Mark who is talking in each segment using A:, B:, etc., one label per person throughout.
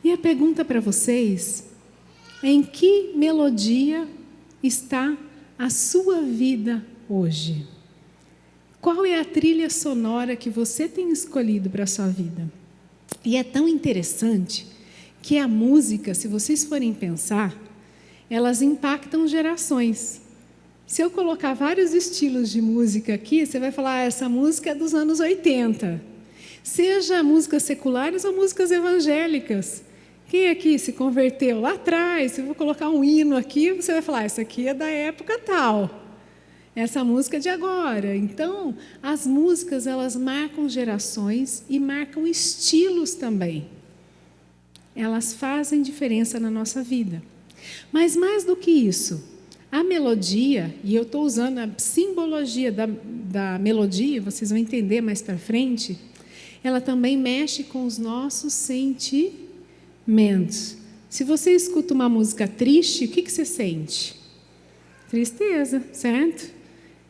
A: E a pergunta para vocês: em que melodia está a sua vida hoje? Qual é a trilha sonora que você tem escolhido para a sua vida? E é tão interessante que a música, se vocês forem pensar, elas impactam gerações. Se eu colocar vários estilos de música aqui, você vai falar, essa música é dos anos 80. Seja músicas seculares ou músicas evangélicas. Quem aqui se converteu lá atrás? Se eu vou colocar um hino aqui, você vai falar, essa aqui é da época tal. Essa música é de agora. Então, as músicas, elas marcam gerações e marcam estilos também. Elas fazem diferença na nossa vida. Mas mais do que isso, a melodia, e eu estou usando a simbologia da melodia, vocês vão entender mais para frente, ela também mexe com os nossos sentimentos. Se você escuta uma música triste, o que você sente? Tristeza, certo?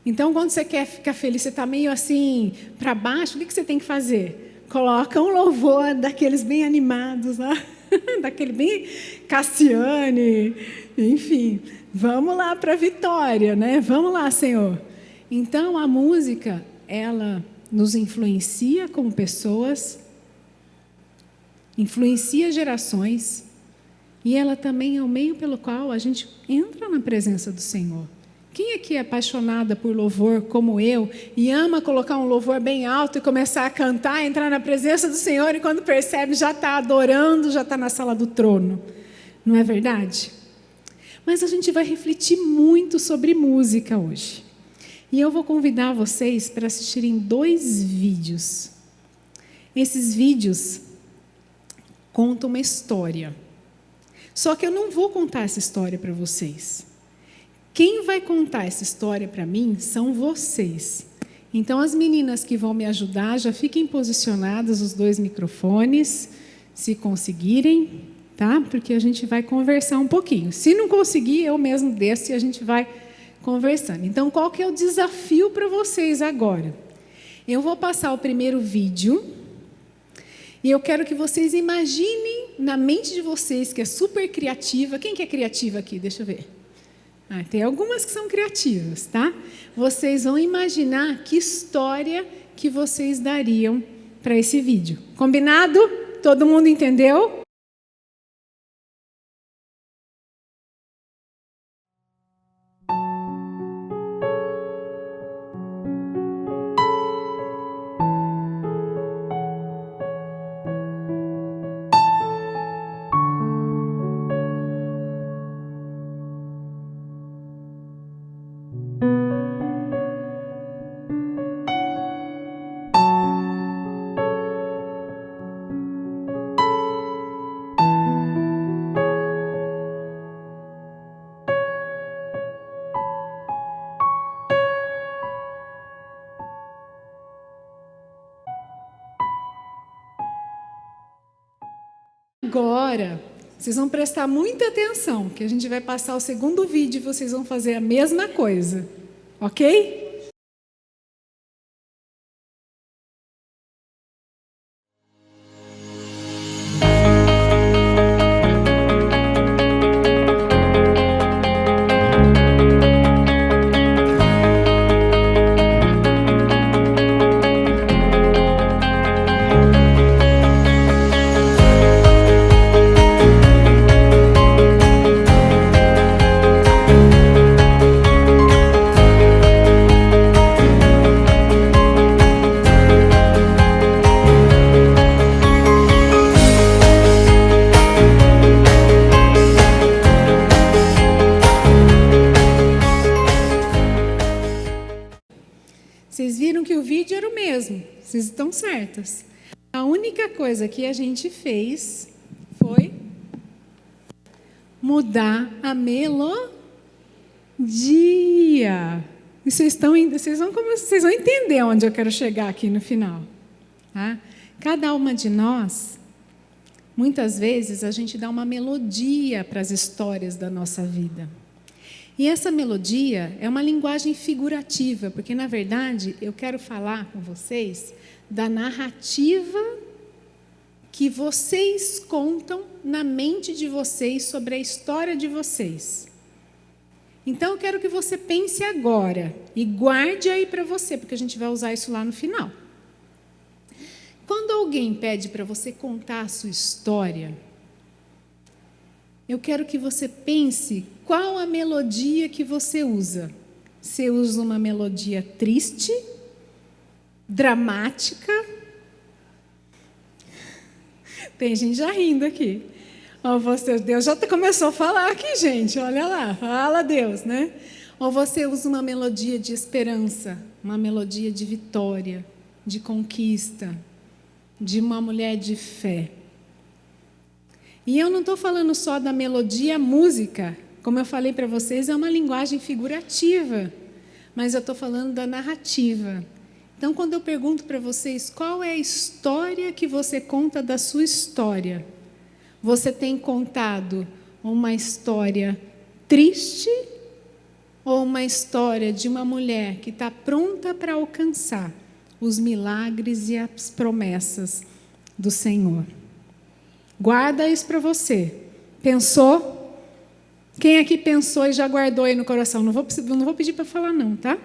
A: Então, quando você quer ficar feliz, você está meio assim, para baixo, o que você tem que fazer? Coloca um louvor daqueles bem animados lá, daquele bem Cassiane, enfim, vamos lá para a vitória, né? Vamos lá, Senhor. Então, a música, ela nos influencia como pessoas, influencia gerações, e ela também é o meio pelo qual a gente entra na presença do Senhor. Quem aqui é apaixonada por louvor como eu e ama colocar um louvor bem alto e começar a cantar, entrar na presença do Senhor e quando percebe já está adorando, já está na sala do trono? Não é verdade? Mas a gente vai refletir muito sobre música hoje. E eu vou convidar vocês para assistirem 2 vídeos. Esses vídeos contam uma história. Só que eu não vou contar essa história para vocês. Quem vai contar essa história para mim são vocês. Então, as meninas que vão me ajudar, já fiquem posicionadas os 2 microfones, se conseguirem, tá? Porque a gente vai conversar um pouquinho. Se não conseguir, eu mesmo desço e a gente vai conversando. Então, qual que é o desafio para vocês agora? Eu vou passar o primeiro vídeo e eu quero que vocês imaginem na mente de vocês, que é super criativa. Quem que é criativa aqui? Deixa eu ver. Tem algumas que são criativas, tá? Vocês vão imaginar que história que vocês dariam para esse vídeo. Combinado? Todo mundo entendeu? Agora, vocês vão prestar muita atenção, que a gente vai passar o segundo vídeo e vocês vão fazer a mesma coisa, ok? Vocês viram que o vídeo era o mesmo, vocês estão certas. A única coisa que a gente fez foi mudar a melodia. E vocês vão entender onde eu quero chegar aqui no final. Tá? Cada uma de nós, muitas vezes, a gente dá uma melodia para as histórias da nossa vida. E essa melodia é uma linguagem figurativa, porque, na verdade, eu quero falar com vocês da narrativa que vocês contam na mente de vocês sobre a história de vocês. Então, eu quero que você pense agora e guarde aí para você, porque a gente vai usar isso lá no final. Quando alguém pede para você contar a sua história, eu quero que você pense qual a melodia que você usa. Você usa uma melodia triste, dramática. Tem gente já rindo aqui. Ou você, Deus já começou a falar aqui, gente. Olha lá, fala Deus, né? Ou você usa uma melodia de esperança, uma melodia de vitória, de conquista, de uma mulher de fé. E eu não estou falando só da melodia música, como eu falei para vocês, é uma linguagem figurativa, mas eu estou falando da narrativa. Então, quando eu pergunto para vocês qual é a história que você conta da sua história, você tem contado uma história triste ou uma história de uma mulher que está pronta para alcançar os milagres e as promessas do Senhor? Guarda isso para você. Pensou? Quem aqui pensou e já guardou aí no coração? Não vou pedir para falar não, tá?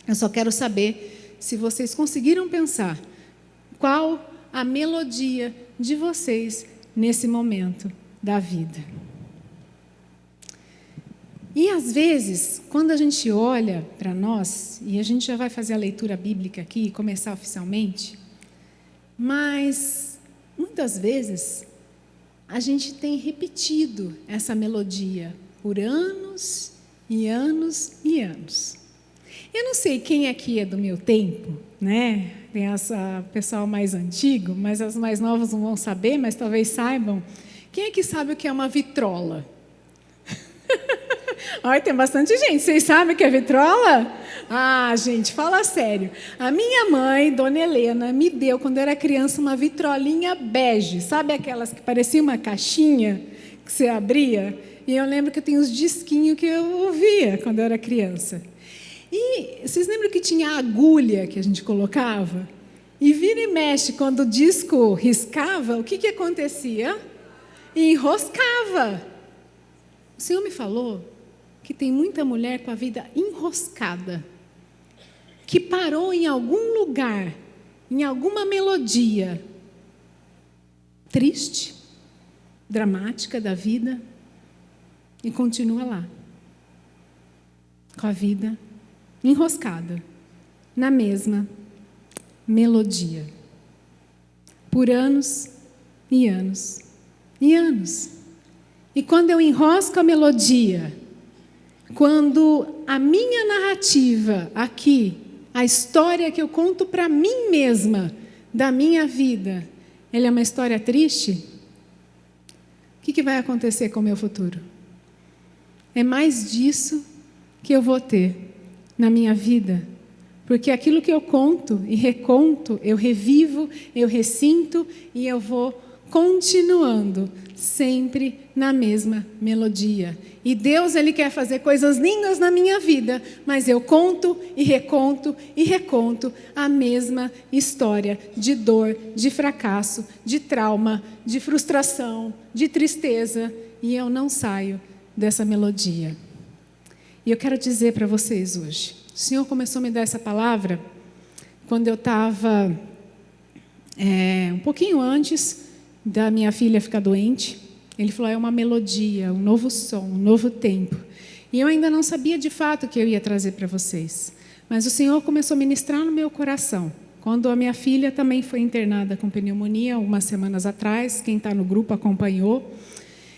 A: Eu só quero saber se vocês conseguiram pensar qual a melodia de vocês nesse momento da vida. E às vezes, quando a gente olha para nós, e a gente já vai fazer a leitura bíblica aqui e começar oficialmente, mas muitas vezes a gente tem repetido essa melodia por anos e anos e anos. Eu não sei quem aqui é do meu tempo, né? Tem essa pessoal mais antigo, mas as mais novas não vão saber, mas talvez saibam. Quem é que sabe o que é uma vitrola? Olha, tem bastante gente. Vocês sabem o que é vitrola? Ah, gente, fala sério. A minha mãe, Dona Helena, me deu, quando eu era criança, uma vitrolinha bege. Sabe aquelas que pareciam uma caixinha que você abria? E eu lembro que eu tenho uns disquinhos que eu ouvia quando eu era criança. E vocês lembram que tinha a agulha que a gente colocava? E vira e mexe, quando o disco riscava, o que acontecia? Enroscava. O Senhor me falou que tem muita mulher com a vida enroscada, que parou em algum lugar, em alguma melodia triste, dramática da vida, e continua lá, com a vida enroscada, na mesma melodia, por anos e anos e anos. E quando eu enrosco a melodia, quando a minha narrativa aqui, a história que eu conto para mim mesma da minha vida, ela é uma história triste, o que vai acontecer com o meu futuro? É mais disso que eu vou ter na minha vida, porque aquilo que eu conto e reconto, eu revivo, eu ressinto e eu vou continuando sempre na mesma melodia. E Deus, Ele quer fazer coisas lindas na minha vida, mas eu conto e reconto a mesma história de dor, de fracasso, de trauma, de frustração, de tristeza, e eu não saio dessa melodia. E eu quero dizer para vocês hoje, o Senhor começou a me dar essa palavra quando eu estava um pouquinho antes da minha filha ficar doente. Ele falou, é uma melodia, um novo som, um novo tempo. E eu ainda não sabia de fato o que eu ia trazer para vocês. Mas o Senhor começou a ministrar no meu coração. Quando a minha filha também foi internada com pneumonia, algumas semanas atrás, quem está no grupo acompanhou.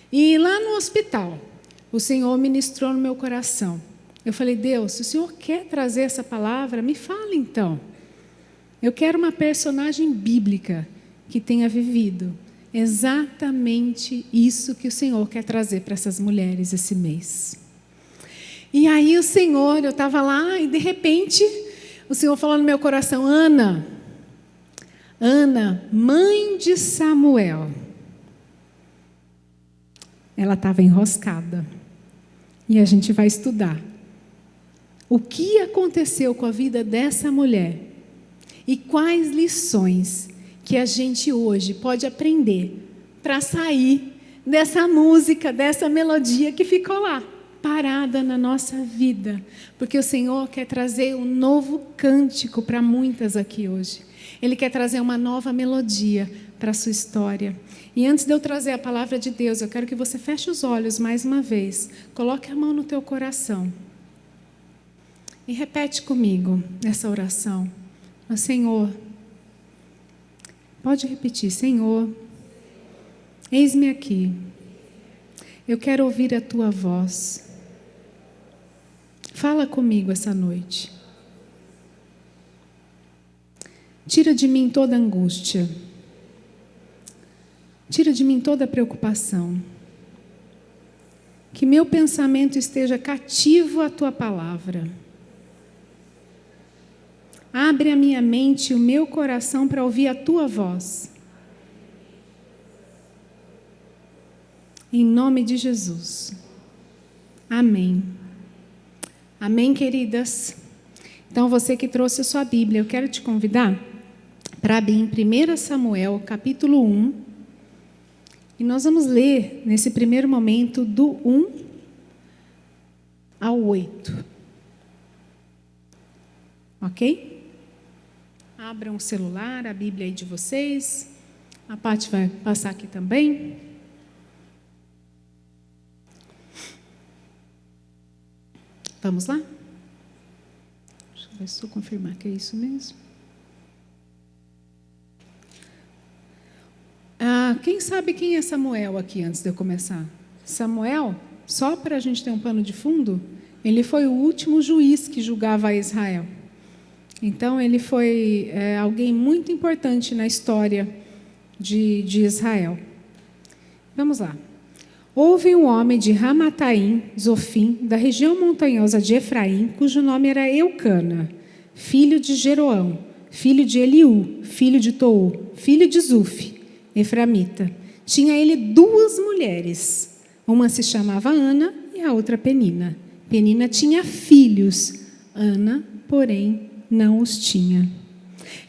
A: E lá no hospital, o Senhor ministrou no meu coração. Eu falei, Deus, se o Senhor quer trazer essa palavra, me fala então. Eu quero uma personagem bíblica que tenha vivido exatamente isso que o Senhor quer trazer para essas mulheres esse mês. E aí o Senhor, eu estava lá e de repente o Senhor falou no meu coração, Ana, mãe de Samuel. Ela estava enroscada. E a gente vai estudar o que aconteceu com a vida dessa mulher e quais lições que a gente hoje pode aprender para sair dessa música, dessa melodia que ficou lá, parada na nossa vida, porque o Senhor quer trazer um novo cântico para muitas aqui hoje. Ele quer trazer uma nova melodia para a sua história. E antes de eu trazer a palavra de Deus, eu quero que você feche os olhos mais uma vez, coloque a mão no teu coração e repete comigo essa oração. Mas, Senhor, pode repetir: Senhor, eis-me aqui, eu quero ouvir a tua voz. Fala comigo essa noite. Tira de mim toda angústia. Tira de mim toda preocupação. Que meu pensamento esteja cativo à tua palavra. Abre a minha mente e o meu coração para ouvir a tua voz. Em nome de Jesus. Amém. Amém, queridas? Então, você que trouxe a sua Bíblia, eu quero te convidar para abrir em 1 Samuel, capítulo 1. E nós vamos ler, nesse primeiro momento, do 1 ao 8. Ok? Abram o celular, a Bíblia aí de vocês. A Paty vai passar aqui também. Vamos lá? Deixa eu ver se eu confirmar que é isso mesmo. Quem sabe quem é Samuel aqui antes de eu começar? Samuel, só para a gente ter um pano de fundo, ele foi o último juiz que julgava Israel. Então, ele foi alguém muito importante na história de Israel. Vamos lá. Houve um homem de Ramataim, Zofim, da região montanhosa de Efraim, cujo nome era Eucana, filho de Jeroão, filho de Eliú, filho de Tou, filho de Zuf, eframita. Tinha ele 2 mulheres, uma se chamava Ana e a outra Penina. Penina tinha filhos, Ana, porém, não os tinha.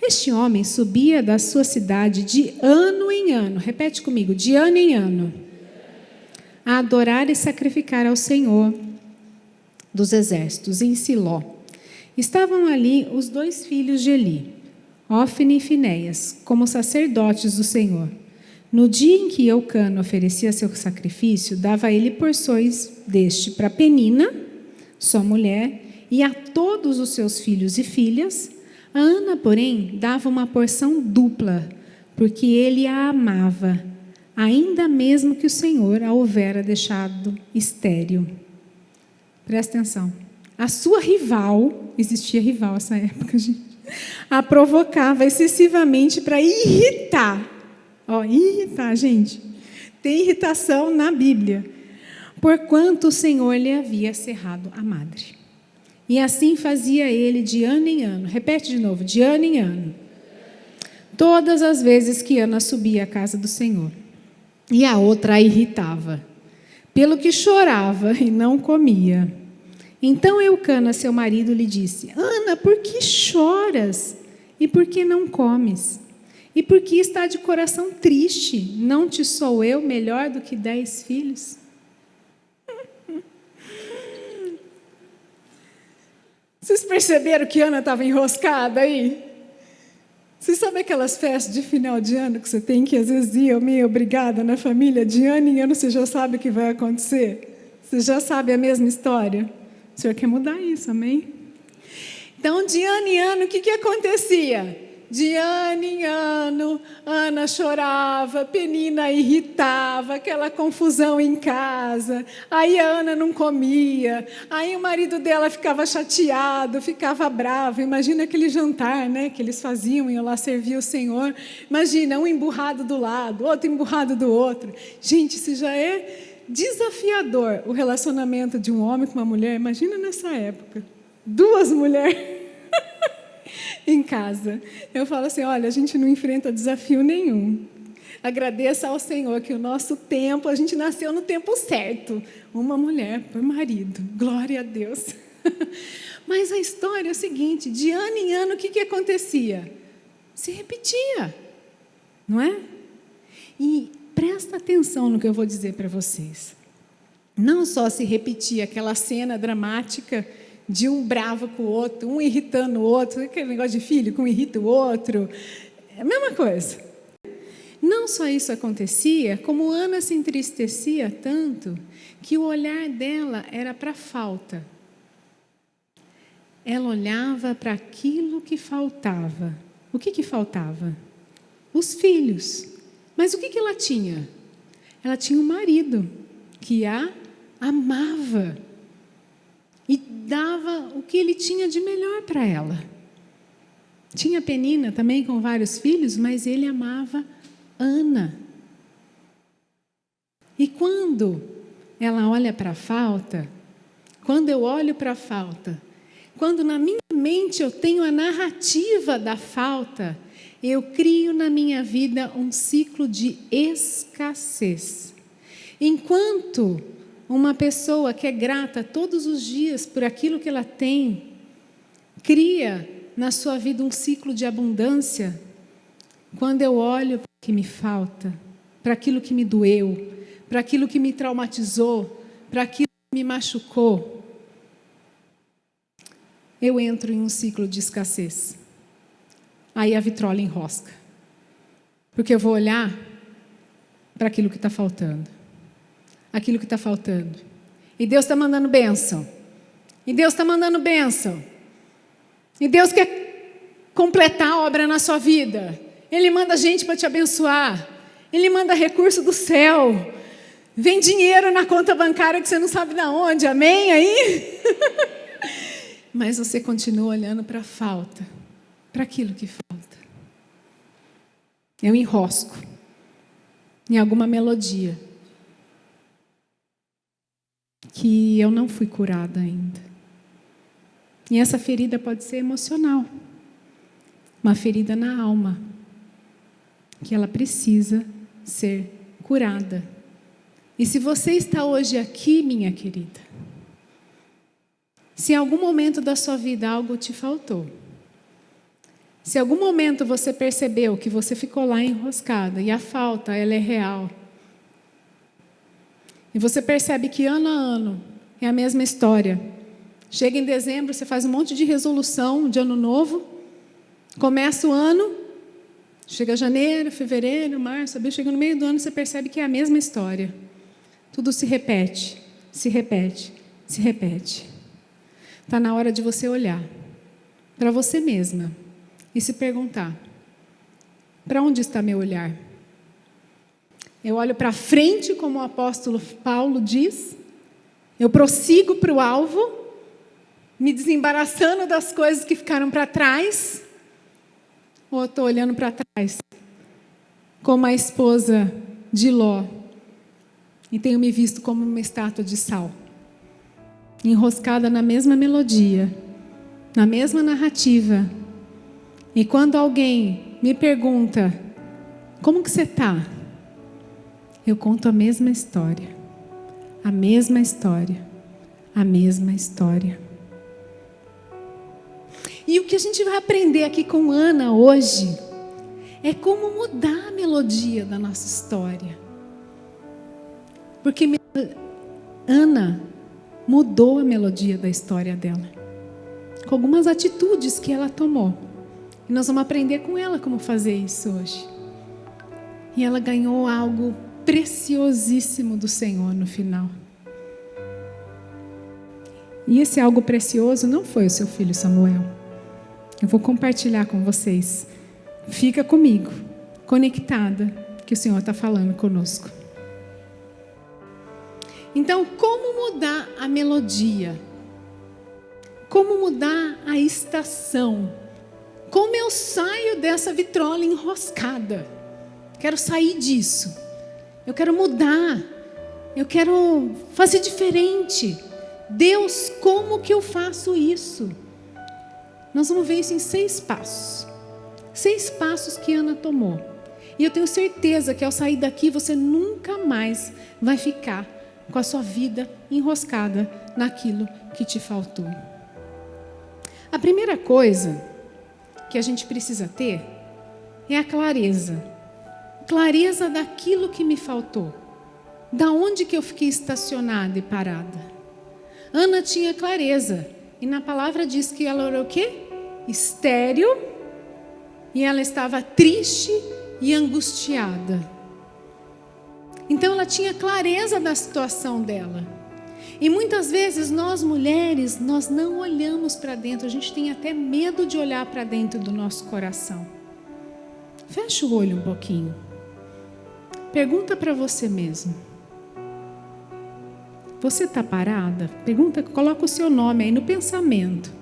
A: Este homem subia da sua cidade de ano em ano, repete comigo, de ano em ano, a adorar e sacrificar ao Senhor dos exércitos, em Siló. Estavam ali os 2 filhos de Eli, Ofne e Finéias, como sacerdotes do Senhor. No dia em que Eucana oferecia seu sacrifício, dava ele porções deste para Penina, sua mulher, e a todos os seus filhos e filhas. A Ana, porém, dava uma porção dupla, porque ele a amava, ainda mesmo que o Senhor a houvera deixado estéril. Presta atenção. A sua rival, existia rival nessa época, gente, a provocava excessivamente para irritar. Irritar, gente. Tem irritação na Bíblia. Porquanto o Senhor lhe havia cerrado a madre. E assim fazia ele de ano em ano. Repete de novo, de ano em ano. Todas as vezes que Ana subia à casa do Senhor. E a outra a irritava, pelo que chorava e não comia. Então Eucana, seu marido, lhe disse: Ana, por que choras? E por que não comes? E por que está de coração triste? Não te sou eu melhor do que 10 filhos? Vocês perceberam que Ana estava enroscada aí? Vocês sabem aquelas festas de final de ano que você tem que às vezes ir meio obrigada na família? De ano em ano você já sabe o que vai acontecer. Você já sabe a mesma história. O Senhor quer mudar isso, amém? Então, de ano em ano, o que acontecia? De ano em ano, Ana chorava, Penina irritava, aquela confusão em casa. Aí a Ana não comia, aí o marido dela ficava chateado, ficava bravo. Imagina aquele jantar, né, que eles faziam, iam lá servir o Senhor. Imagina, um emburrado do lado, outro emburrado do outro. Gente, isso já é desafiador, o relacionamento de um homem com uma mulher. Imagina nessa época, 2 mulheres em casa. Eu falo assim, olha, a gente não enfrenta desafio nenhum. Agradeça ao Senhor que o nosso tempo, a gente nasceu no tempo certo. Uma mulher por marido. Glória a Deus. Mas a história é o seguinte, de ano em ano, o que acontecia? Se repetia. não é? E presta atenção no que eu vou dizer para vocês. Não só se repetir aquela cena dramática de um bravo com o outro, um irritando o outro, aquele negócio de filho que um irrita o outro, é a mesma coisa. Não só isso acontecia, como Ana se entristecia tanto que o olhar dela era para a falta. Ela olhava para aquilo que faltava. O que faltava? Os filhos. Mas o que ela tinha? Ela tinha um marido que a amava e dava o que ele tinha de melhor para ela. Tinha Penina também com vários filhos, mas ele amava Ana. E quando ela olha para a falta, quando eu olho para a falta, quando na minha mente eu tenho a narrativa da falta, eu crio na minha vida um ciclo de escassez. Enquanto uma pessoa que é grata todos os dias por aquilo que ela tem, cria na sua vida um ciclo de abundância, quando eu olho para o que me falta, para aquilo que me doeu, para aquilo que me traumatizou, para aquilo que me machucou, eu entro em um ciclo de escassez. Aí a vitrola enrosca. Porque eu vou olhar para aquilo que está faltando. Aquilo que está faltando. E Deus está mandando bênção. E Deus está mandando bênção. E Deus quer completar a obra na sua vida. Ele manda gente para te abençoar. Ele manda recurso do céu. Vem dinheiro na conta bancária que você não sabe de onde. Amém aí? Mas você continua olhando para a falta. Para aquilo que falta. Eu enrosco em alguma melodia que eu não fui curada ainda. E essa ferida pode ser emocional. Uma ferida na alma. Que ela precisa ser curada. E se você está hoje aqui, minha querida, se em algum momento da sua vida algo te faltou, se em algum momento você percebeu que você ficou lá enroscada e a falta, ela é real, e você percebe que ano a ano é a mesma história, chega em dezembro, você faz um monte de resolução de ano novo, começa o ano, chega janeiro, fevereiro, março, abril, chega no meio do ano, você percebe que é a mesma história. Tudo se repete, se repete, se repete. Está na hora de você olhar para você mesma e se perguntar: para onde está meu olhar? Eu olho para frente, como o apóstolo Paulo diz, eu prossigo para o alvo, me desembaraçando das coisas que ficaram para trás, ou eu estou olhando para trás, como a esposa de Ló, e tenho me visto como uma estátua de sal, enroscada na mesma melodia, na mesma narrativa. E quando alguém me pergunta: como que você está? Eu conto a mesma história. A mesma história. A mesma história. E o que a gente vai aprender aqui com Ana hoje é como mudar a melodia da nossa história. Porque Ana mudou a melodia da história dela, com algumas atitudes que ela tomou. E nós vamos aprender com ela como fazer isso hoje. E ela ganhou algo preciosíssimo do Senhor no final. E esse algo precioso não foi o seu filho Samuel. Eu vou compartilhar com vocês. Fica comigo, conectada, que o Senhor está falando conosco. Então, como mudar a melodia? Como mudar a estação? Como eu saio dessa vitrola enroscada? Quero sair disso. Eu quero mudar. Eu quero fazer diferente. Deus, como que eu faço isso? Nós vamos ver isso em 6 passos. 6 passos que Ana tomou. E eu tenho certeza que ao sair daqui, você nunca mais vai ficar com a sua vida enroscada naquilo que te faltou. A primeira coisa que a gente precisa ter é a clareza. clareza daquilo que me faltou. Da onde que eu fiquei estacionada e parada? Ana tinha clareza. E na palavra diz que ela era o quê? Estéril. E ela estava triste e angustiada. Então ela tinha clareza da situação dela. E muitas vezes nós mulheres, nós não olhamos para dentro. A gente tem até medo de olhar para dentro do nosso coração. Fecha o olho um pouquinho. Pergunta para você mesmo. Você está parada? Pergunta, coloca o seu nome aí no pensamento.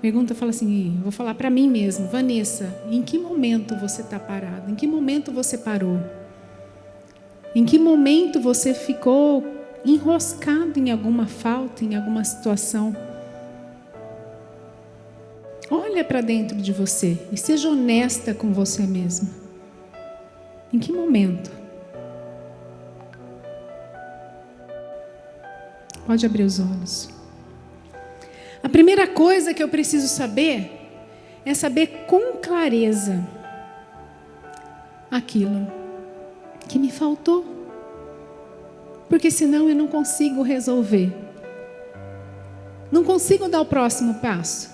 A: Pergunta, fala assim, vou falar para mim mesmo. Vanessa, em que momento você está parada? Em que momento você parou? Em que momento você ficou enroscado em alguma falta, em alguma situação? Olha para dentro de você e seja honesta com você mesma. Em que momento? Pode abrir os olhos. A primeira coisa que eu preciso saber é saber com clareza aquilo que me faltou. Porque senão eu não consigo resolver. Não consigo dar o próximo passo.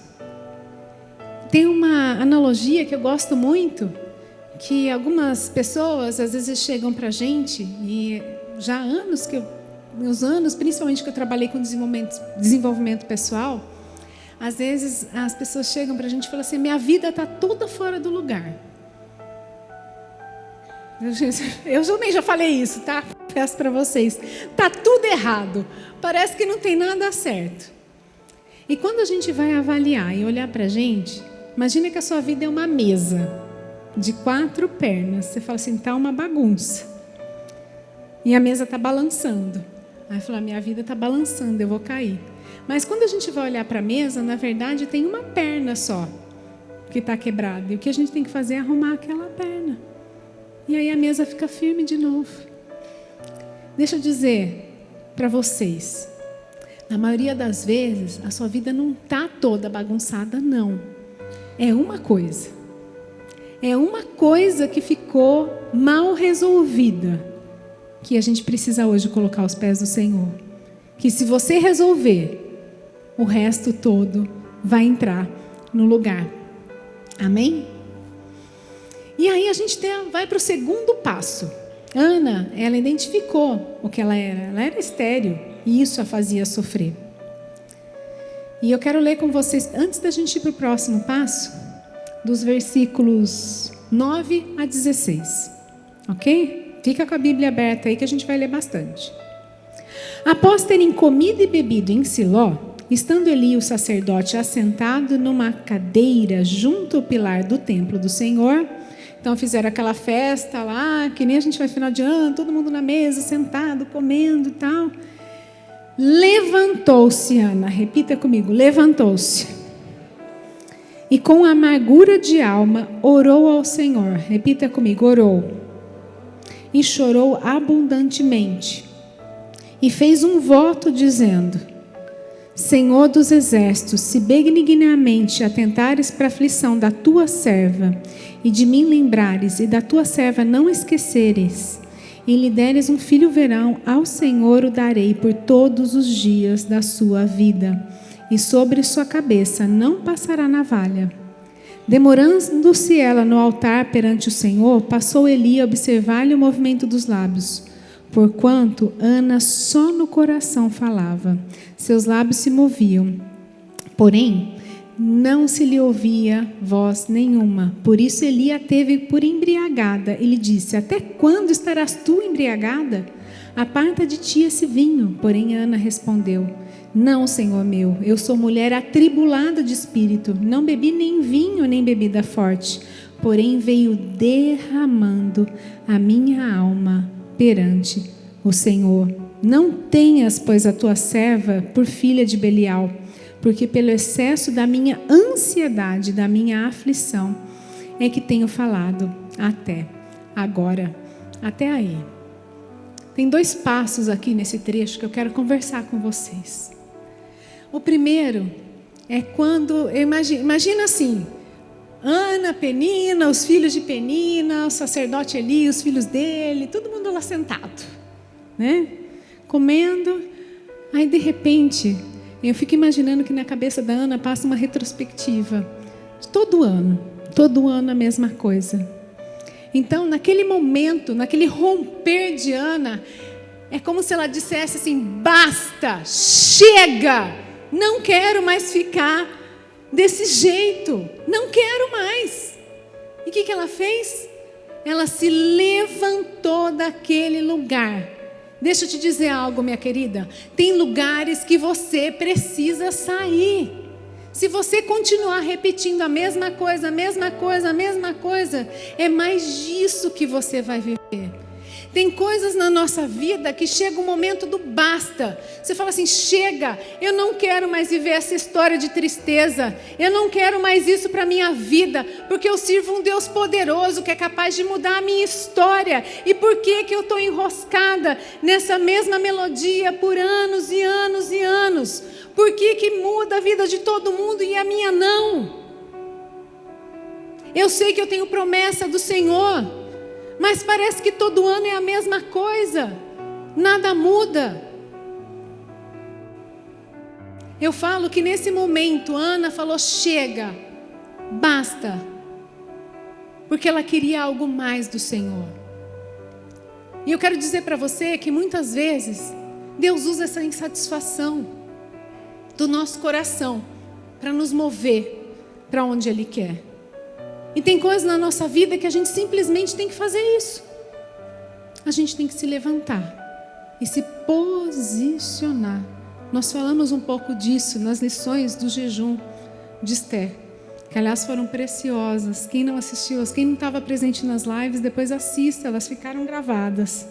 A: Tem uma analogia que eu gosto muito, que algumas pessoas às vezes chegam para a gente, e já há anos meus anos, principalmente que eu trabalhei com desenvolvimento pessoal, às vezes as pessoas chegam para a gente e falam assim, minha vida está toda fora do lugar. Eu também já falei isso, tá? Peço para vocês. Está tudo errado. Parece que não tem nada certo. E quando a gente vai avaliar e olhar para a gente, imagina que a sua vida é uma mesa de 4 pernas. Você fala assim, está uma bagunça. E a mesa está balançando. Aí fala, minha vida está balançando, eu vou cair. Mas quando a gente vai olhar para a mesa, na verdade tem uma perna só que está quebrada. E o que a gente tem que fazer é arrumar aquela perna. E aí a mesa fica firme de novo. Deixa eu dizer para vocês, na maioria das vezes, a sua vida não está toda bagunçada, não. É uma coisa. É uma coisa que ficou mal resolvida, que a gente precisa hoje colocar aos pés do Senhor. Que se você resolver, o resto todo vai entrar no lugar. Amém? E aí a gente vai para o segundo passo. Ana, ela identificou o que ela era. Ela era estéril e isso a fazia sofrer. E eu quero ler com vocês, antes da gente ir para o próximo passo, dos versículos 9 a 16. Ok? Fica com a Bíblia aberta aí que a gente vai ler bastante. Após terem comido e bebido em Siló, estando Eli, o sacerdote, assentado numa cadeira junto ao pilar do templo do Senhor. Então fizeram aquela festa lá, que nem a gente vai final de ano, todo mundo na mesa, sentado, comendo e tal. Levantou-se, Ana, repita comigo, levantou-se. E com amargura de alma, orou ao Senhor. Repita comigo, orou. E chorou abundantemente. E fez um voto dizendo, Senhor dos exércitos, se benignamente atentares para a aflição da tua serva, e de mim lembrares, e da tua serva não esqueceres, e lhe deres um filho verão, ao Senhor o darei por todos os dias da sua vida, e sobre sua cabeça não passará navalha. Demorando-se ela no altar perante o Senhor, passou Eli a observar-lhe o movimento dos lábios, porquanto Ana só no coração falava, seus lábios se moviam, porém não se lhe ouvia voz nenhuma. Por isso Eli a teve por embriagada e lhe disse, até quando estarás tu embriagada? Aparta de ti esse vinho. Porém Ana respondeu, não, Senhor meu, eu sou mulher atribulada de espírito, não bebi nem vinho nem bebida forte, porém veio derramando a minha alma perante o Senhor. Não tenhas, pois, a tua serva por filha de Belial, porque pelo excesso da minha ansiedade, da minha aflição, é que tenho falado até agora. Até aí. Tem 2 passos aqui nesse trecho que eu quero conversar com vocês. O primeiro é quando, imagina assim, Ana, Penina, os filhos de Penina, o sacerdote Eli, os filhos dele, todo mundo lá sentado, né? Comendo. Aí de repente, eu fico imaginando que na cabeça da Ana passa uma retrospectiva. Todo ano a mesma coisa. Então, naquele momento, naquele romper de Ana, é como se ela dissesse assim: basta, chega, não quero mais ficar desse jeito, não quero mais. E o que ela fez? Ela se levantou daquele lugar. Deixa eu te dizer algo, minha querida, tem lugares que você precisa sair. Se você continuar repetindo a mesma coisa, é mais disso que você vai viver. Tem coisas na nossa vida que chega o momento do basta. Você fala assim: chega, eu não quero mais viver essa história de tristeza. Eu não quero mais isso para a minha vida, porque eu sirvo um Deus poderoso que é capaz de mudar a minha história. E por que eu estou enroscada nessa mesma melodia por anos e anos e anos? Por que muda a vida de todo mundo e a minha não? Eu sei que eu tenho promessa do Senhor, mas parece que todo ano é a mesma coisa, nada muda. Eu falo que nesse momento Ana falou: chega, basta, porque ela queria algo mais do Senhor. E eu quero dizer para você que muitas vezes Deus usa essa insatisfação do nosso coração para nos mover para onde Ele quer. E tem coisas na nossa vida que a gente simplesmente tem que fazer isso. A gente tem que se levantar e se posicionar. Nós falamos um pouco disso nas lições do jejum de Esther, que aliás foram preciosas. Quem não assistiu, quem não estava presente nas lives, depois assista, elas ficaram gravadas.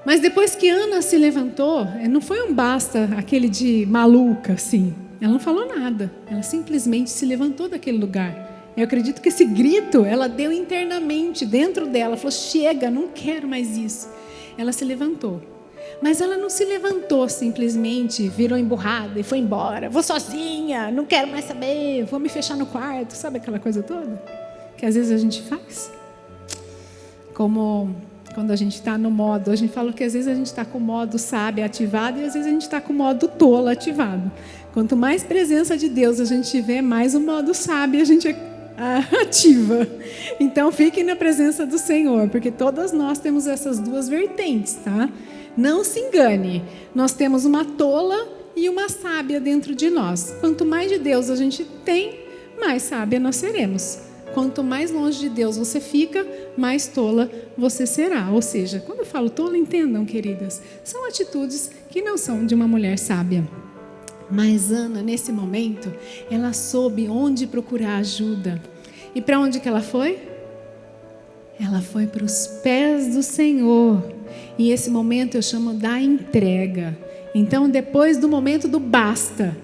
A: Mas depois que Ana se levantou, não foi um basta aquele de maluca assim. Ela não falou nada, ela simplesmente se levantou daquele lugar. Eu acredito que esse grito ela deu internamente, dentro dela. Falou: chega, não quero mais isso. Ela se levantou. Mas ela não se levantou simplesmente, virou emburrada e foi embora. Vou sozinha, não quero mais saber, vou me fechar no quarto. Sabe aquela coisa toda? Que às vezes a gente faz. Como quando a gente está no modo, a gente fala que às vezes a gente está com o modo sábio ativado e às vezes a gente está com o modo tolo ativado. Quanto mais presença de Deus a gente tiver, mais o modo sábio a gente ativa. Então fiquem na presença do Senhor, porque todas nós temos essas duas vertentes, tá? Não se engane, nós temos uma tola e uma sábia dentro de nós. Quanto mais de Deus a gente tem, mais sábia nós seremos. Quanto mais longe de Deus você fica, mais tola você será. Ou seja, quando eu falo tola, entendam, queridas, são atitudes que não são de uma mulher sábia. Mas Ana, nesse momento, ela soube onde procurar ajuda. E para onde que ela foi? Ela foi para os pés do Senhor. E esse momento eu chamo da entrega. Então, depois do momento do basta,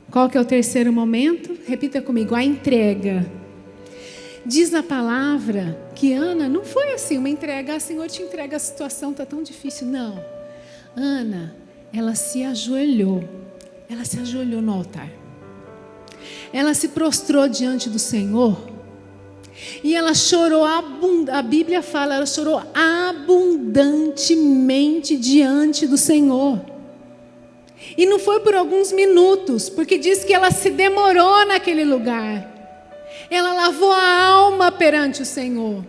A: qual que é o terceiro momento? Repita comigo: a entrega. Diz a palavra que Ana não foi assim, uma entrega: Senhor, te entrega, a situação está tão difícil. Não. Ana, ela se ajoelhou. Ela se ajoelhou no altar. Ela se prostrou diante do Senhor. E ela chorou, a Bíblia fala, ela chorou abundantemente diante do Senhor. E não foi por alguns minutos, porque diz que ela se demorou naquele lugar. Ela lavou a alma perante o Senhor.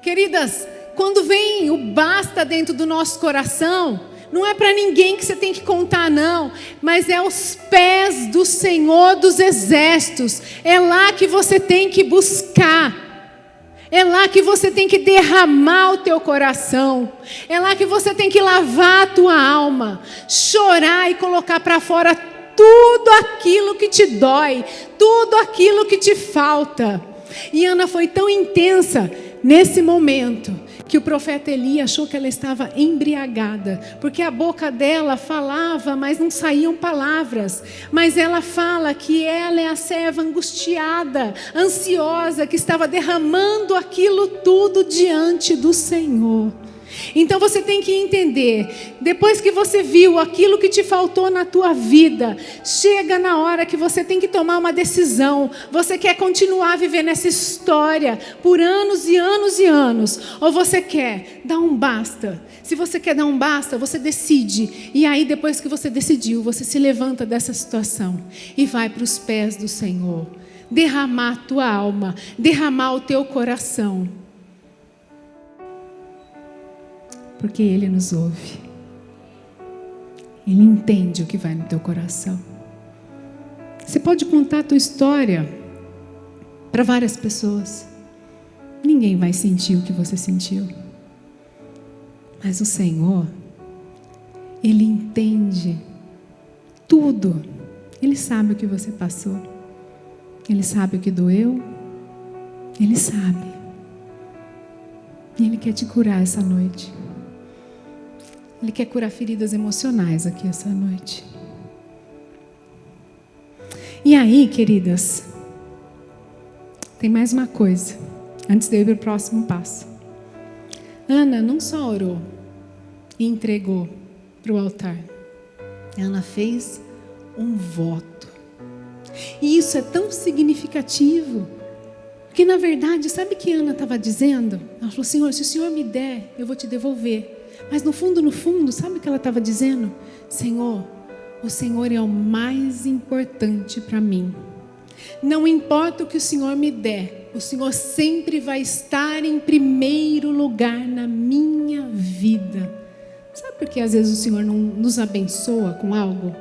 A: Queridas, quando vem o basta dentro do nosso coração, não é para ninguém que você tem que contar, não. Mas é aos pés do Senhor dos Exércitos. É lá que você tem que buscar. É lá que você tem que derramar o teu coração. É lá que você tem que lavar a tua alma. Chorar e colocar para fora tudo aquilo que te dói. Tudo aquilo que te falta. E Ana foi tão intensa nesse momento que o profeta Eli achou que ela estava embriagada, porque a boca dela falava, mas não saíam palavras. Mas ela fala que ela é a serva angustiada, ansiosa, que estava derramando aquilo tudo diante do Senhor. Então você tem que entender, depois que você viu aquilo que te faltou na tua vida, chega na hora que você tem que tomar uma decisão. Você quer continuar vivendo essa história por anos e anos e anos, ou você quer dar um basta? Se você quer dar um basta, você decide. E aí depois que você decidiu, você se levanta dessa situação e vai para os pés do Senhor. Derramar a tua alma, derramar o teu coração. Porque Ele nos ouve. Ele entende o que vai no teu coração. Você pode contar a tua história para várias pessoas. Ninguém vai sentir o que você sentiu. Mas o Senhor, Ele entende tudo. Ele sabe o que você passou. Ele sabe o que doeu. Ele sabe. E Ele quer te curar essa noite. Ele quer curar feridas emocionais aqui essa noite. E aí, queridas, tem mais uma coisa, antes de eu ir para o próximo passo. Ana não só orou e entregou para o altar. Ana fez um voto. E isso é tão significativo, porque na verdade, sabe o que Ana estava dizendo? Ela falou: Senhor, se o Senhor me der, eu vou te devolver. Mas no fundo, sabe o que ela estava dizendo? Senhor, o Senhor é o mais importante para mim. Não importa o que o Senhor me der, o Senhor sempre vai estar em primeiro lugar na minha vida. Sabe por que às vezes o Senhor não nos abençoa com algo?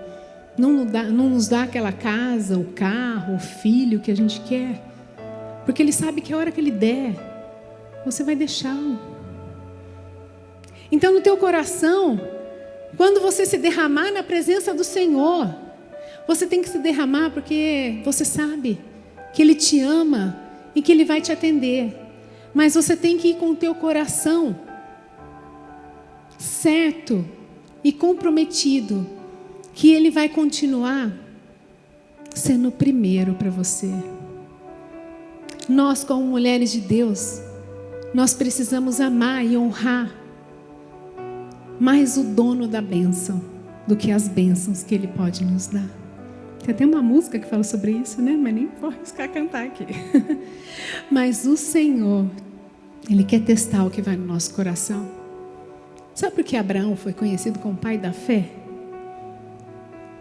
A: Não nos dá aquela casa, o carro, o filho que a gente quer? Porque Ele sabe que a hora que Ele der, você vai deixá-lo. Então no teu coração, quando você se derramar na presença do Senhor, você tem que se derramar porque você sabe que Ele te ama e que Ele vai te atender. Mas você tem que ir com o teu coração certo e comprometido, que Ele vai continuar sendo o primeiro para você. Nós, como mulheres de Deus, nós precisamos amar e honrar mais o dono da bênção do que as bênçãos que Ele pode nos dar. Tem até uma música que fala sobre isso, né? Mas nem vou arriscar cantar aqui. Mas o Senhor, Ele quer testar o que vai no nosso coração. Sabe por que Abraão foi conhecido como pai da fé?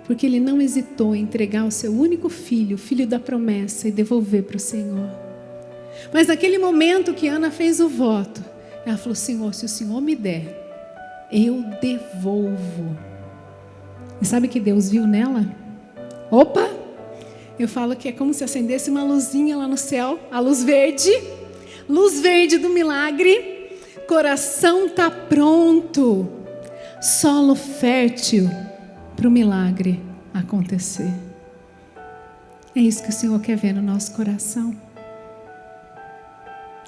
A: Porque ele não hesitou em entregar o seu único filho, o filho da promessa, e devolver para o Senhor. Mas naquele momento que Ana fez o voto, ela falou: Senhor, se o Senhor me der, eu devolvo. E sabe o que Deus viu nela? Opa! Eu falo que é como se acendesse uma luzinha lá no céu, a luz verde do milagre. Coração está pronto, solo fértil para o milagre acontecer. É isso que o Senhor quer ver no nosso coração.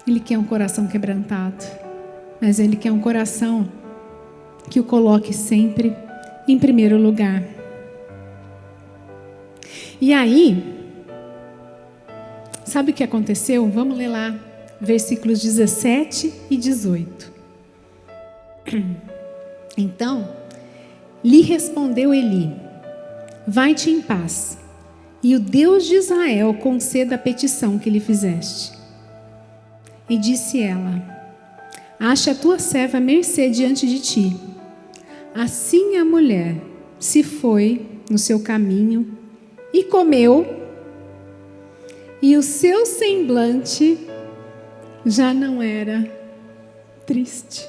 A: Ele quer um coração quebrantado, mas Ele quer um coração que o coloque sempre em primeiro lugar. E aí, sabe o que aconteceu? Vamos ler lá, versículos 17 e 18. Então, lhe respondeu Eli: vai-te em paz, e o Deus de Israel conceda a petição que lhe fizeste. E disse ela: acha a tua serva à mercê diante de ti. Assim a mulher se foi no seu caminho e comeu, e o seu semblante já não era triste.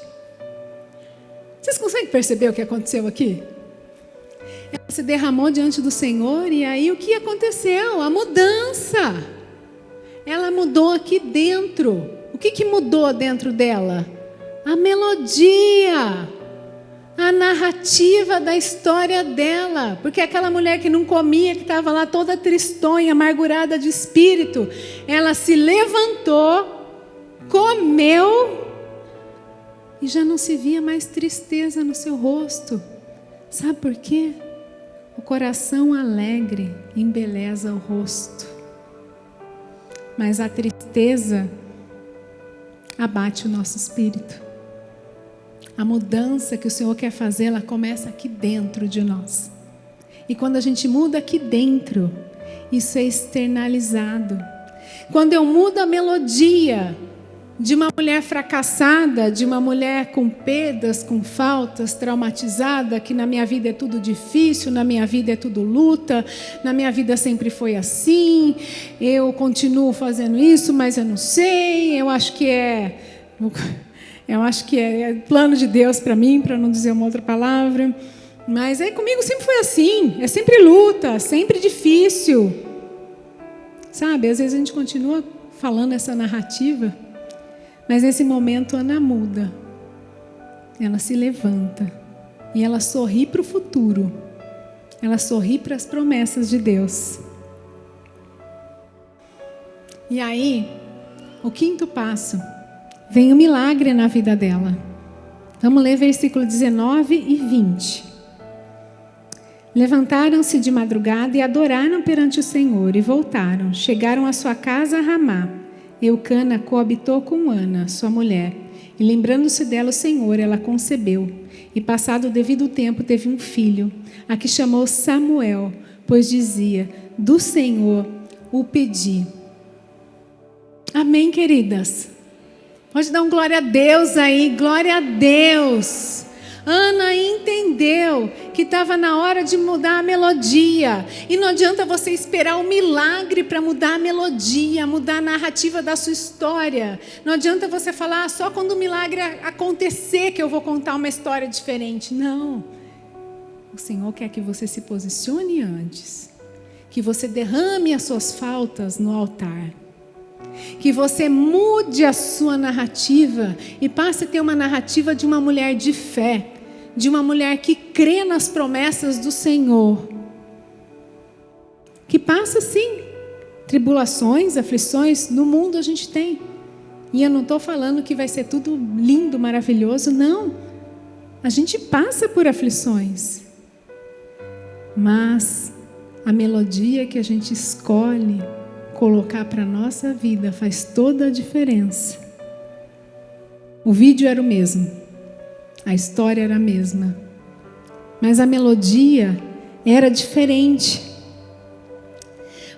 A: Vocês conseguem perceber o que aconteceu aqui? Ela se derramou diante do Senhor, e aí o que aconteceu? A mudança. Ela mudou aqui dentro. O que mudou dentro dela? A melodia, a narrativa da história dela. Porque aquela mulher que não comia, que estava lá toda tristonha, amargurada de espírito, ela se levantou, comeu, e já não se via mais tristeza no seu rosto. Sabe por quê? O coração alegre embeleza o rosto, mas a tristeza abate o nosso espírito. A mudança que o Senhor quer fazer, ela começa aqui dentro de nós. E quando a gente muda aqui dentro, isso é externalizado. Quando eu mudo a melodia de uma mulher fracassada, de uma mulher com perdas, com faltas, traumatizada, que na minha vida é tudo difícil, na minha vida é tudo luta, na minha vida sempre foi assim, eu continuo fazendo isso, mas eu não sei, eu acho que é plano de Deus para mim, para não dizer uma outra palavra, mas aí comigo sempre foi assim, é sempre luta, sempre difícil, sabe? Às vezes a gente continua falando essa narrativa, mas nesse momento Ana muda, ela se levanta e ela sorri para o futuro, ela sorri para as promessas de Deus. E aí, o quinto passo, vem o milagre na vida dela. Vamos ler versículo 19 e 20. Levantaram-se de madrugada e adoraram perante o Senhor e voltaram. Chegaram à sua casa a Ramá. Eucana coabitou com Ana, sua mulher, e lembrando-se dela o Senhor, ela concebeu. E passado o devido tempo teve um filho, a que chamou Samuel, pois dizia, do Senhor o pedi. Amém, queridas? Pode dar um glória a Deus aí, glória a Deus. Ana entendeu que estava na hora de mudar a melodia. E não adianta você esperar um milagre para mudar a melodia, mudar a narrativa da sua história. Não adianta você falar só quando o milagre acontecer que eu vou contar uma história diferente. Não. O Senhor quer que você se posicione antes. Que você derrame as suas faltas no altar. Que você mude a sua narrativa e passe a ter uma narrativa de uma mulher de fé, de uma mulher que crê nas promessas do Senhor. Que passa sim, tribulações, aflições, no mundo a gente tem. E eu não estou falando que vai ser tudo lindo, maravilhoso, não. A gente passa por aflições. Mas a melodia que a gente escolhe colocar para a nossa vida faz toda a diferença. O vídeo era o mesmo, a história era a mesma, mas a melodia era diferente.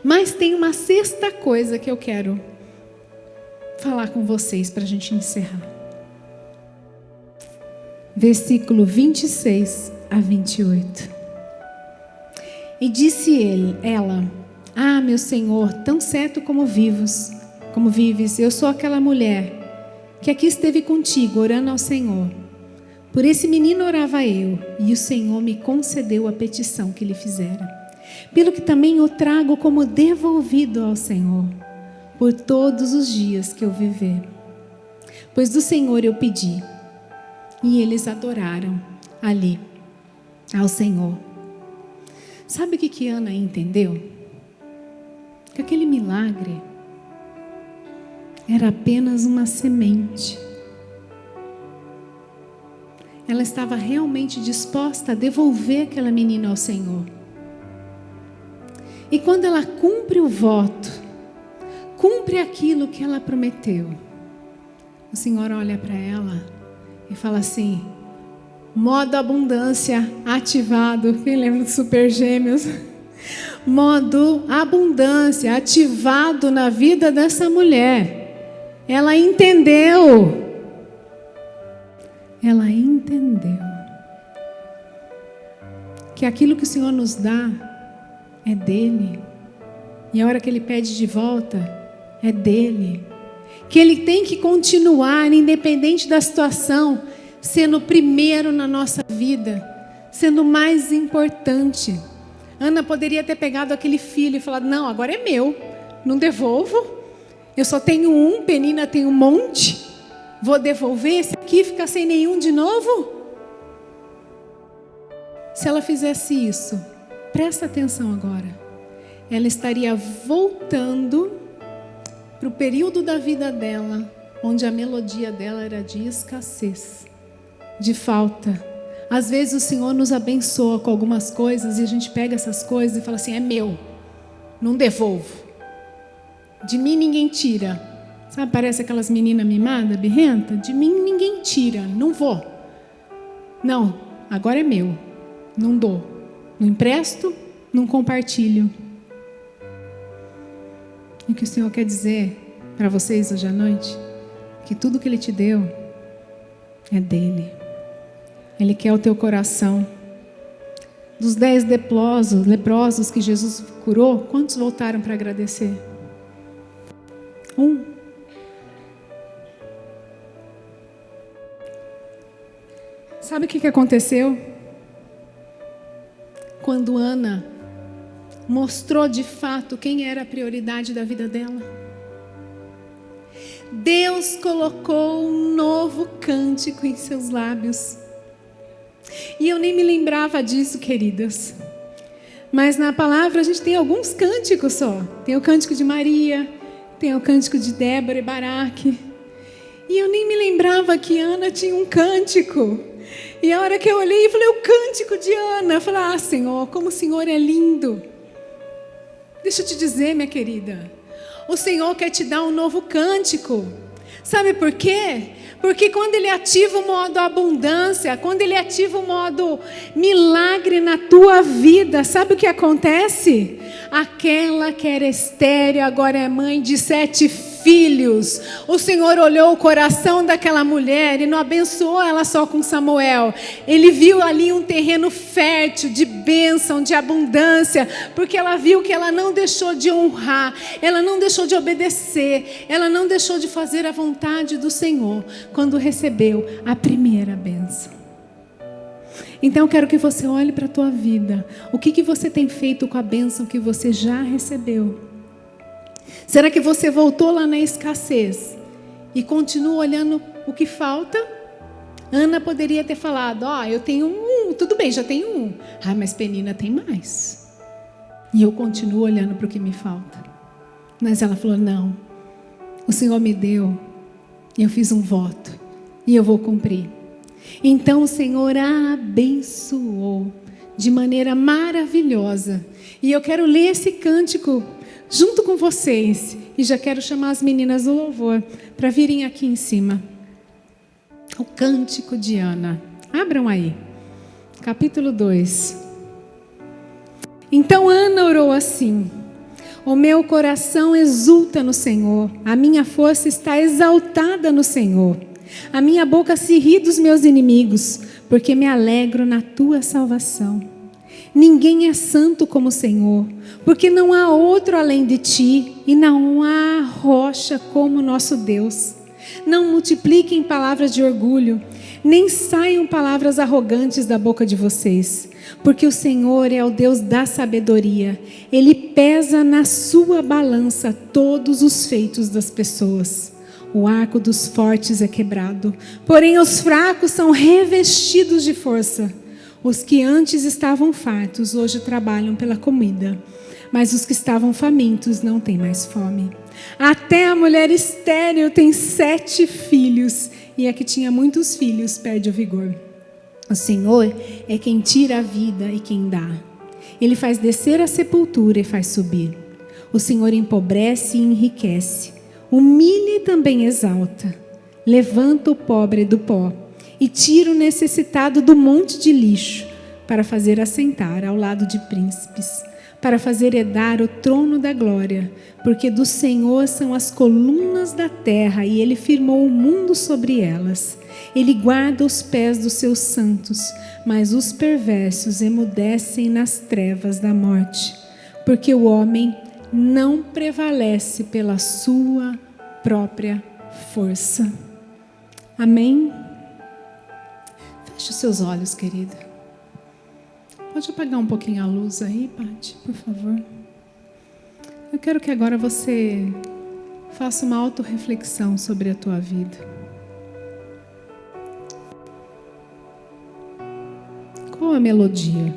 A: Mas tem uma sexta coisa que eu quero falar com vocês para a gente encerrar. Versículo 26 a 28. E disse ela, ah, meu Senhor, tão certo como vives, eu sou aquela mulher que aqui esteve contigo, orando ao Senhor. Por esse menino orava eu, e o Senhor me concedeu a petição que lhe fizera. Pelo que também o trago como devolvido ao Senhor, por todos os dias que eu viver. Pois do Senhor eu pedi, e eles adoraram ali ao Senhor. Sabe o que Ana entendeu? Que aquele milagre era apenas uma semente. Ela estava realmente disposta a devolver aquela menina ao Senhor. E quando ela cumpre o voto, cumpre aquilo que ela prometeu, o Senhor olha para ela e fala assim, modo abundância ativado. Quem lembra dos Super Gêmeos? Modo abundância ativado na vida dessa mulher. Ela entendeu. Ela entendeu que aquilo que o Senhor nos dá é dele. E a hora que Ele pede de volta é dele. Que Ele tem que continuar, independente da situação, sendo o primeiro na nossa vida, sendo o mais importante. Ana poderia ter pegado aquele filho e falado, não, agora é meu, não devolvo. Eu só tenho um, Penina tem um monte. Vou devolver esse aqui, ficar sem nenhum de novo? Se ela fizesse isso, presta atenção agora. Ela estaria voltando para o período da vida dela, onde a melodia dela era de escassez, de falta. Às vezes o Senhor nos abençoa com algumas coisas e a gente pega essas coisas e fala assim, é meu, não devolvo. De mim ninguém tira. Sabe, parece aquelas meninas mimadas, birrenta? De mim ninguém tira, não vou. Não, agora é meu. Não dou. Não empresto, não compartilho. E o que o Senhor quer dizer para vocês hoje à noite? Que tudo que Ele te deu é dele. Ele quer o teu coração. Dos 10 leprosos que Jesus curou, quantos voltaram para agradecer? 1. Sabe o que aconteceu? Quando Ana mostrou de fato quem era a prioridade da vida dela. Deus colocou um novo cântico em seus lábios. E eu nem me lembrava disso, queridas. Mas na palavra a gente tem alguns cânticos só. Tem o cântico de Maria, tem o cântico de Débora e Baraque. E eu nem me lembrava que Ana tinha um cântico. E a hora que eu olhei, eu falei, o cântico de Ana. Eu falei, Senhor, como o Senhor é lindo. Deixa eu te dizer, minha querida. O Senhor quer te dar um novo cântico. Sabe por quê? Porque quando Ele ativa o modo abundância, quando Ele ativa o modo milagre na tua vida, sabe o que acontece? Aquela que era estéril agora é mãe de 7 filhos. O Senhor olhou o coração daquela mulher e não abençoou ela só com Samuel. Ele viu ali um terreno fértil de bênção, de abundância, porque ela viu que ela não deixou de honrar, ela não deixou de obedecer, ela não deixou de fazer a vontade do Senhor quando recebeu a primeira bênção. Então eu quero que você olhe para a tua vida. O que você tem feito com a bênção que você já recebeu? Será que você voltou lá na escassez e continua olhando o que falta? Ana poderia ter falado, eu tenho tudo bem, já tenho 1. Mas Penina tem mais. E eu continuo olhando para o que me falta. Mas ela falou, não, o Senhor me deu, e eu fiz um voto, e eu vou cumprir. Então o Senhor a abençoou de maneira maravilhosa. E eu quero ler esse cântico junto com vocês. E já quero chamar as meninas do louvor para virem aqui em cima. O cântico de Ana. Abram aí. Capítulo 2. Então Ana orou assim: o meu coração exulta no Senhor, a minha força está exaltada no Senhor. A minha boca se ri dos meus inimigos, porque me alegro na tua salvação. Ninguém é santo como o Senhor, porque não há outro além de ti, e não há rocha como nosso Deus. Não multipliquem palavras de orgulho, nem saiam palavras arrogantes da boca de vocês, porque o Senhor é o Deus da sabedoria. Ele pesa na sua balança todos os feitos das pessoas. O arco dos fortes é quebrado, porém os fracos são revestidos de força. Os que antes estavam fartos, hoje trabalham pela comida, mas os que estavam famintos não têm mais fome. Até a mulher estéril tem 7 filhos, e a que tinha muitos filhos perde o vigor. O Senhor é quem tira a vida e quem dá. Ele faz descer a sepultura e faz subir. O Senhor empobrece e enriquece. Humilha e também exalta. Levanta o pobre do pó e tira o necessitado do monte de lixo, para fazer assentar ao lado de príncipes, para fazer herdar o trono da glória, porque do Senhor são as colunas da terra e Ele firmou o mundo sobre elas. Ele guarda os pés dos seus santos, mas os perversos emudecem nas trevas da morte, porque o homem não prevalece pela sua própria força. Amém? Feche os seus olhos, querida. Pode apagar um pouquinho a luz aí, Paty, por favor. Eu quero que agora você faça uma autorreflexão sobre a tua vida. Qual a melodia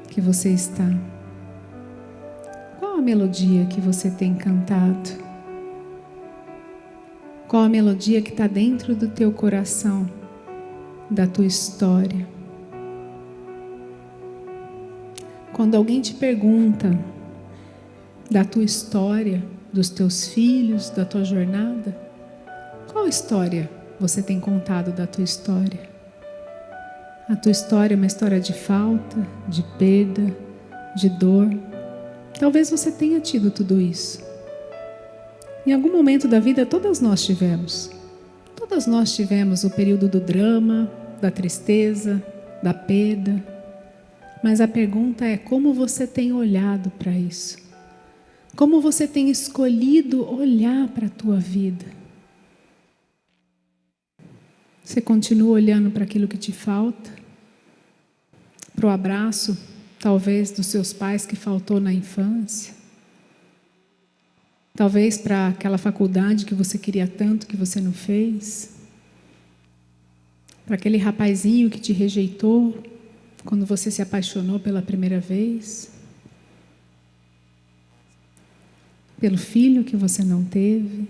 A: que você está? Qual a melodia que você tem cantado? Qual a melodia que está dentro do teu coração, da tua história? Quando alguém te pergunta da tua história, dos teus filhos, da tua jornada, qual história você tem contado da tua história? A tua história é uma história de falta, de perda, de dor. Talvez você tenha tido tudo isso. Em algum momento da vida, todas nós tivemos. Todas nós tivemos o período do drama, da tristeza, da perda. Mas a pergunta é como você tem olhado para isso? Como você tem escolhido olhar para a tua vida? Você continua olhando para aquilo que te falta? Para o abraço, talvez, dos seus pais que faltou na infância? Talvez para aquela faculdade que você queria tanto que você não fez? Para aquele rapazinho que te rejeitou quando você se apaixonou pela primeira vez? Pelo filho que você não teve?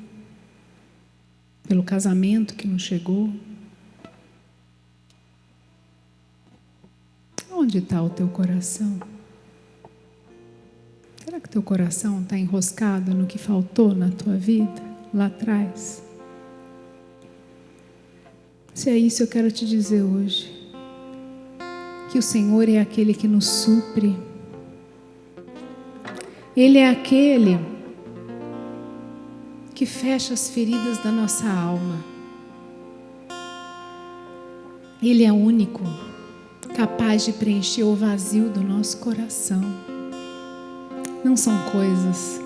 A: Pelo casamento que não chegou? Onde está o teu coração? Será que teu coração está enroscado no que faltou na tua vida, lá atrás? Se é isso, eu quero te dizer hoje, que o Senhor é aquele que nos supre. Ele é aquele que fecha as feridas da nossa alma. Ele é o único capaz de preencher o vazio do nosso coração. Não são coisas,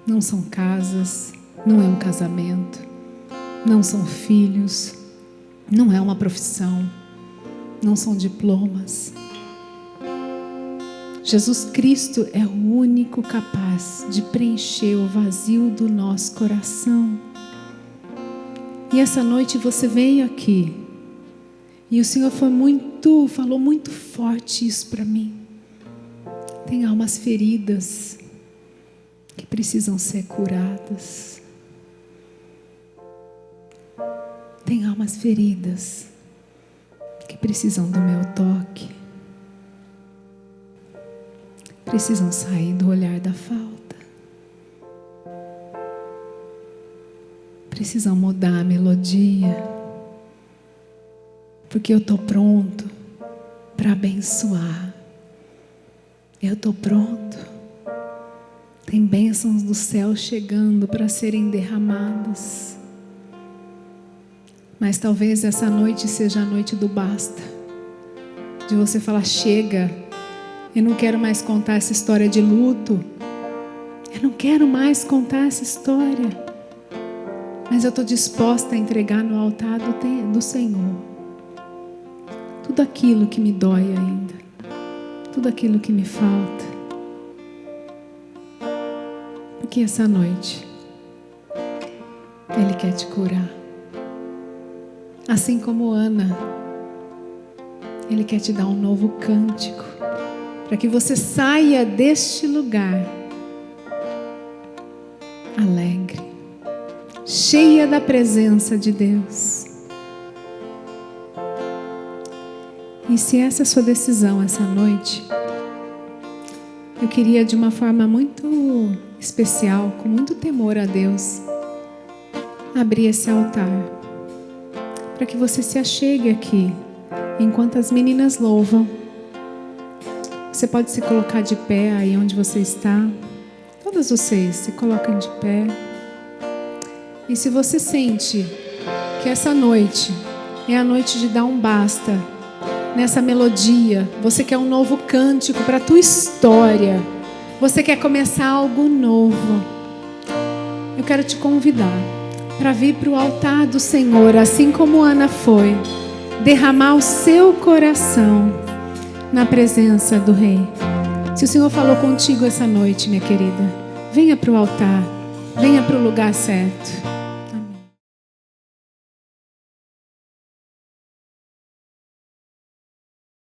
A: não são casas, não é um casamento, não são filhos, não é uma profissão, não são diplomas. Jesus Cristo é o único capaz de preencher o vazio do nosso coração. E essa noite você veio aqui e o Senhor falou muito forte isso para mim. Tem almas feridas que precisam ser curadas. Tem almas feridas que precisam do meu toque. Precisam sair do olhar da falta. Precisam mudar a melodia. Porque eu estou pronto para abençoar. Eu estou pronto. Tem bênçãos do céu chegando para serem derramadas. Mas talvez essa noite seja a noite do basta. De você falar, chega. Eu não quero mais contar essa história de luto. Eu não quero mais contar essa história. Mas eu estou disposta a entregar no altar do Senhor tudo aquilo que me dói ainda. Tudo aquilo que me falta. Porque essa noite Ele quer te curar. Assim como Ana, Ele quer te dar um novo cântico, para que você saia deste lugar alegre, cheia da presença de Deus. E se essa é a sua decisão essa noite, eu queria de uma forma muito especial, com muito temor a Deus, abrir esse altar, para que você se achegue aqui, enquanto as meninas louvam. Você pode se colocar de pé aí onde você está. Todas vocês se colocam de pé. E se você sente que essa noite é a noite de dar um basta nessa melodia, você quer um novo cântico para a tua história, você quer começar algo novo, eu quero te convidar para vir para o altar do Senhor, assim como Ana foi, derramar o seu coração na presença do Rei. Se o Senhor falou contigo essa noite, minha querida, venha para o altar, venha para o lugar certo.